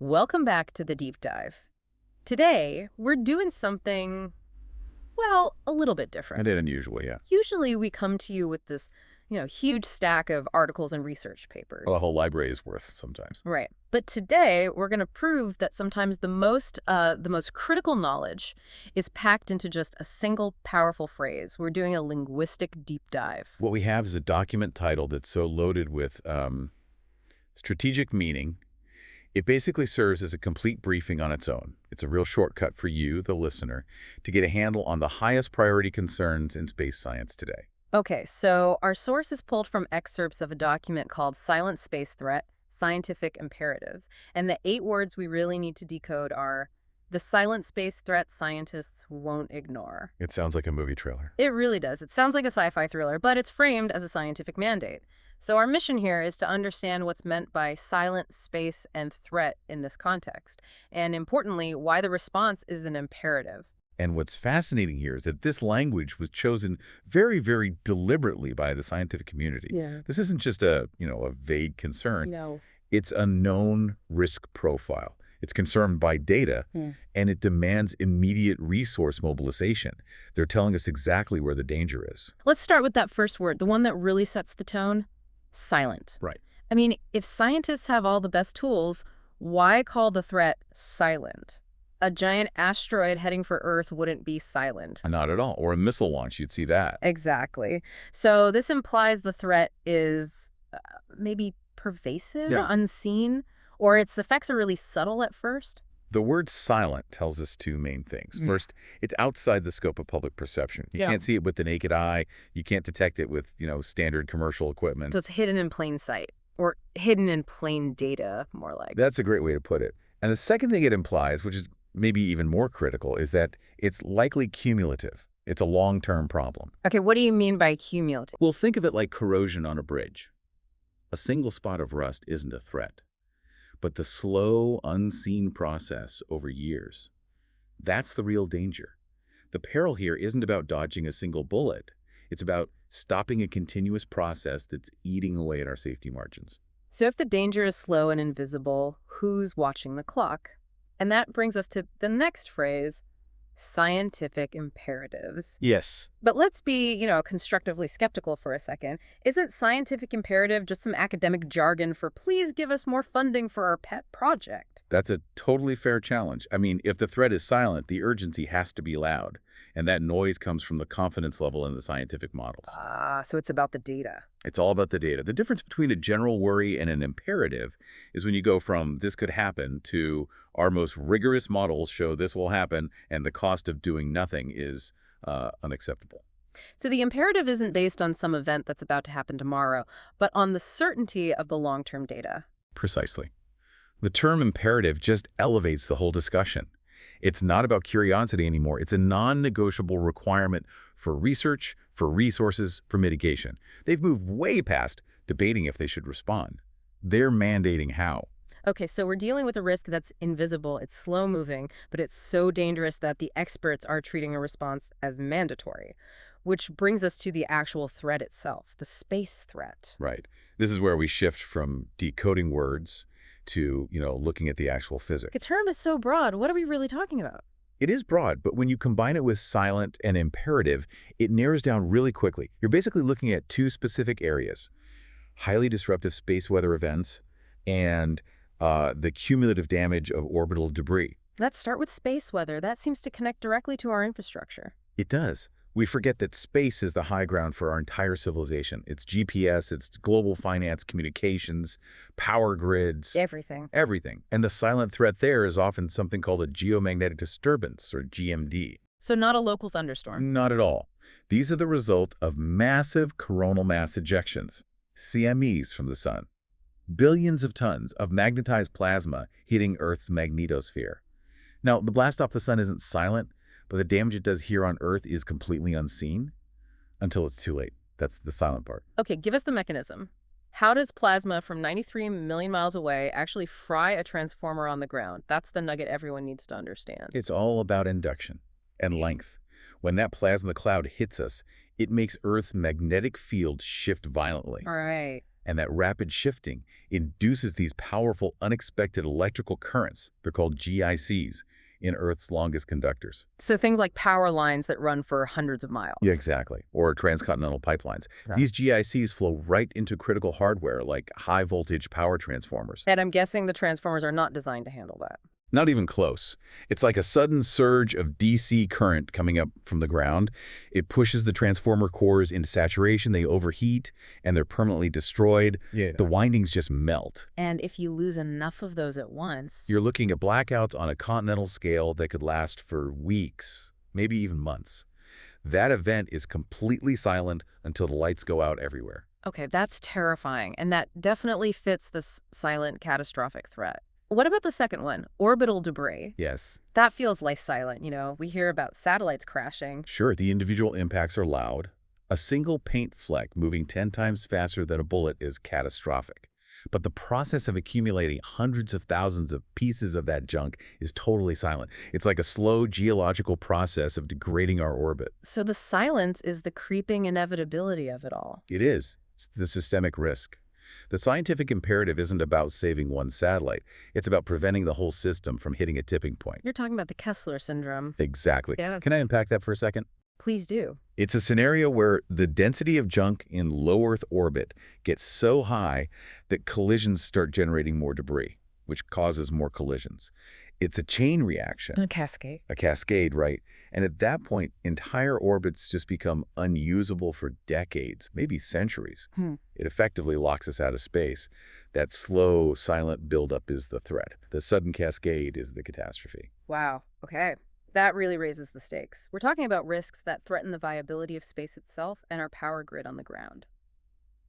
Welcome back to the deep dive. Today, we're doing something, well, a little bit I different. did unusual, yeah. Usually we come to you with this, huge stack of articles and research Well, a papers. whole library is worth sometimes. Right. But today, we're going to prove that sometimes the most critical knowledge is packed into just a single powerful phrase. We're doing a linguistic deep dive. What we have is a document title that's so loaded with strategic meaning. It basically serves as a complete briefing on its own. It's a real shortcut for you, the listener, to get a handle on the highest priority concerns in space science today. Okay, so our source is pulled from excerpts of a document called Silent Space Threat, Scientific Imperatives. And the 8 words we really need to decode are the silent space threat scientists won't ignore. It sounds like a movie trailer. It really does. It sounds like a sci-fi thriller, but it's framed as a scientific mandate. So our mission here is to understand what's meant by silent space and threat in this context, and importantly, why the response is an imperative. And what's fascinating here is that this language was chosen very, very deliberately by the scientific community. Yeah. This isn't just a vague concern. No. It's a known risk profile. It's confirmed by data, and it demands immediate resource mobilization. They're telling us exactly where the danger is. Let's start with that first word, the one that really sets the tone. Silent. Right. I mean, if scientists have all the best tools, why call the threat silent? A giant asteroid heading for Earth wouldn't be silent. Not at all. Or a missile launch, you'd see that. Exactly. So this implies the threat is maybe pervasive, Yeah. unseen, or its effects are really subtle at first. The word silent tells us two main things. First, it's outside the scope of public perception. You Yeah. can't see it with the naked eye. You can't detect it with, standard commercial equipment. So it's hidden in plain sight, or hidden in plain data, more like. That's a great way to put it. And the second thing it implies, which is maybe even more critical, is that it's likely cumulative. It's a long-term problem. Okay, what do you mean by cumulative? Well, think of it like corrosion on a bridge. A single spot of rust isn't a threat, but the slow, unseen process over years, that's the real danger. The peril here isn't about dodging a single bullet. It's about stopping a continuous process that's eating away at our safety margins. So if the danger is slow and invisible, who's watching the clock? And that brings us to the next phrase, scientific imperatives. Yes. But let's be, constructively skeptical for a second. Isn't scientific imperative just some academic jargon for please give us more funding for our pet project? That's a totally fair challenge. I mean, if the threat is silent, the urgency has to be loud. And that noise comes from the confidence level in the scientific models. So it's about the data. It's all about the data. The difference between a general worry and an imperative is when you go from this could happen to our most rigorous models show this will happen and the cost of doing nothing is unacceptable. So the imperative isn't based on some event that's about to happen tomorrow, but on the certainty of the long-term data. Precisely. The term imperative just elevates the whole discussion. It's not about curiosity anymore. It's a non-negotiable requirement for research, for resources, for mitigation. They've moved way past debating if they should respond. They're mandating how. Okay, so we're dealing with a risk that's invisible, it's slow-moving, but it's so dangerous that the experts are treating a response as mandatory, which brings us to the actual threat itself, the space threat. Right. This is where we shift from decoding words to, looking at the actual physics. The term is so broad. What are we really talking about? It is broad, but when you combine it with silent and imperative, it narrows down really quickly. You're basically looking at two specific areas: highly disruptive space weather events and the cumulative damage of orbital debris. Let's start with space weather. That seems to connect directly to our infrastructure. It does. We forget that space is the high ground for our entire civilization. It's GPS, it's global finance, communications, power grids, Everything. everything. And the silent threat there is often something called a geomagnetic disturbance, or GMD. So not a local thunderstorm. Not at all. These are the result of massive coronal mass ejections, CMEs from the sun. Billions of tons of magnetized plasma hitting Earth's magnetosphere. Now, the blast off the sun isn't silent, but the damage it does here on Earth is completely unseen until it's too late. That's the silent part. Okay, give us the mechanism. How does plasma from 93 million miles away actually fry a transformer on the ground? That's the nugget everyone needs to understand. It's all about induction and length. When that plasma cloud hits us, it makes Earth's magnetic field shift violently. All right. And that rapid shifting induces these powerful, unexpected electrical currents, they're called GICs, in Earth's longest conductors. So things like power lines that run for hundreds of miles. Yeah, exactly. Or transcontinental pipelines. Okay. These GICs flow right into critical hardware like high-voltage power transformers. And I'm guessing the transformers are not designed to handle that. Not even close. It's like a sudden surge of DC current coming up from the ground. It pushes the transformer cores into saturation, they overheat, and they're permanently destroyed. Yeah. The windings just melt. And if you lose enough of those at once... You're looking at blackouts on a continental scale that could last for weeks, maybe even months. That event is completely silent until the lights go out everywhere. Okay, that's terrifying, and that definitely fits this silent catastrophic threat. What about the second one, orbital debris? Yes. That feels less silent, you know. We hear about satellites crashing. Sure, the individual impacts are loud. A single paint fleck moving 10 times faster than a bullet is catastrophic. But the process of accumulating hundreds of thousands of pieces of that junk is totally silent. It's like a slow geological process of degrading our orbit. So the silence is the creeping inevitability of it all. It is. It's the systemic risk. The scientific imperative isn't about saving one satellite. It's about preventing the whole system from hitting a tipping point. You're talking about the Kessler syndrome. Exactly. Yeah. Can I unpack that for a second? Please do. It's a scenario where the density of junk in low Earth orbit gets so high that collisions start generating more debris, which causes more collisions. It's a chain reaction. A cascade. A cascade, right? And at that point, entire orbits just become unusable for decades, maybe centuries. It effectively locks us out of space. That slow, silent buildup is the threat. The sudden cascade is the catastrophe. Wow. Okay. That really raises the stakes. We're talking about risks that threaten the viability of space itself and our power grid on the ground.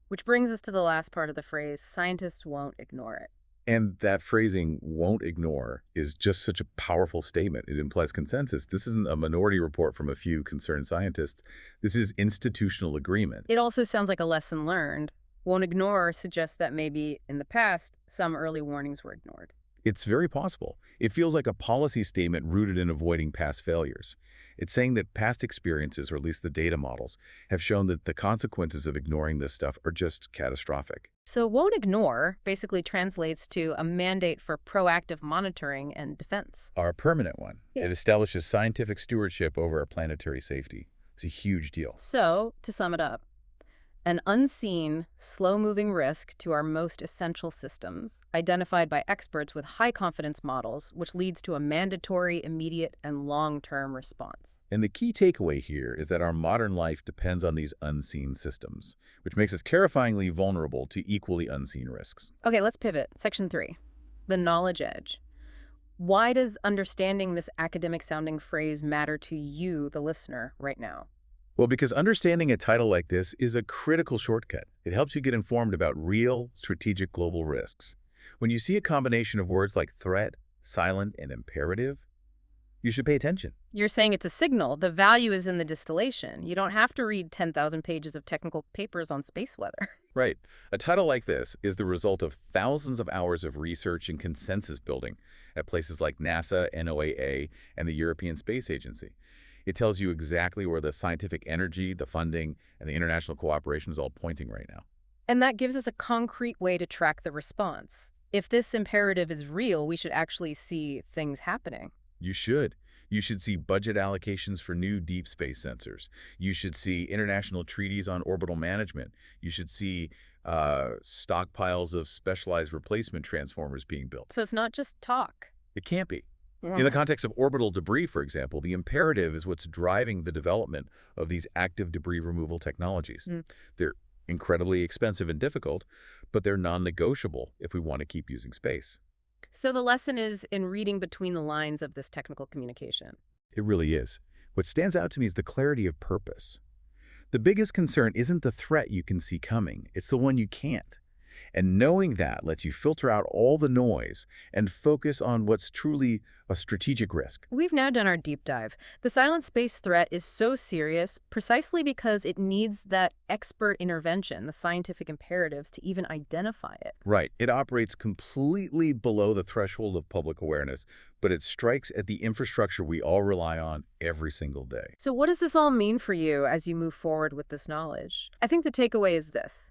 Which brings us to the last part of the phrase, scientists won't ignore it. And that phrasing, won't ignore, is just such a powerful statement. It implies consensus. This isn't a minority report from a few concerned scientists. This is institutional agreement. It also sounds like a lesson learned. Won't ignore suggests that maybe in the past, some early warnings were ignored. It's very possible. It feels like a policy statement rooted in avoiding past failures. It's saying that past experiences, or at least the data models, have shown that the consequences of ignoring this stuff are just catastrophic. So won't ignore basically translates to a mandate for proactive monitoring and defense. Our permanent one. Yeah. It establishes scientific stewardship over our planetary safety. It's a huge deal. So, to sum it up, an unseen, slow-moving risk to our most essential systems, identified by experts with high-confidence models, which leads to a mandatory, immediate, and long-term response. And the key takeaway here is that our modern life depends on these unseen systems, which makes us terrifyingly vulnerable to equally unseen risks. Okay, let's pivot. Section 3, the knowledge edge. Why does understanding this academic-sounding phrase matter to you, the listener, right now? Well, because understanding a title like this is a critical shortcut. It helps you get informed about real, strategic global risks. When you see a combination of words like threat, silent, and imperative, you should pay attention. You're saying it's a signal. The value is in the distillation. You don't have to read 10,000 pages of technical papers on space weather. Right. A title like this is the result of thousands of hours of research and consensus building at places like NASA, NOAA, and the European Space Agency. It tells you exactly where the scientific energy, the funding, and the international cooperation is all pointing right now. And that gives us a concrete way to track the response. If this imperative is real, we should actually see things happening. You should. You should see budget allocations for new deep space sensors. You should see international treaties on orbital management. You should see stockpiles of specialized replacement transformers being built. So it's not just talk. It can't be. In the context of orbital debris, for example, the imperative is what's driving the development of these active debris removal technologies. They're incredibly expensive and difficult, but they're non-negotiable if we want to keep using space. So the lesson is in reading between the lines of this technical communication. It really is. What stands out to me is the clarity of purpose. The biggest concern isn't the threat you can see coming, it's the one you can't. And knowing that lets you filter out all the noise and focus on what's truly a strategic risk. We've now done our deep dive. The silent space threat is so serious precisely because it needs that expert intervention, the scientific imperatives, to even identify it. Right. It operates completely below the threshold of public awareness, but it strikes at the infrastructure we all rely on every single day. So what does this all mean for you as you move forward with this knowledge? I think the takeaway is this.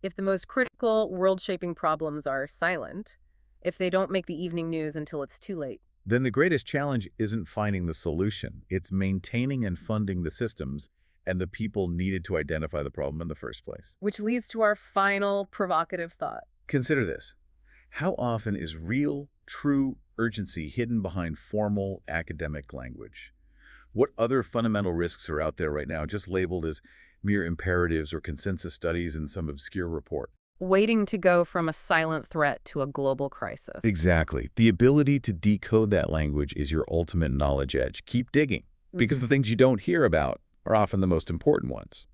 If the most critical, world-shaping problems are silent, if they don't make the evening news until it's too late. Then the greatest challenge isn't finding the solution. It's maintaining and funding the systems and the people needed to identify the problem in the first place. Which leads to our final provocative thought. Consider this. How often is real, true urgency hidden behind formal academic language? What other fundamental risks are out there right now just labeled as mere imperatives or consensus studies in some obscure report? Waiting to go from a silent threat to a global crisis. Exactly. The ability to decode that language is your ultimate knowledge edge. Keep digging, because the things you don't hear about are often the most important ones.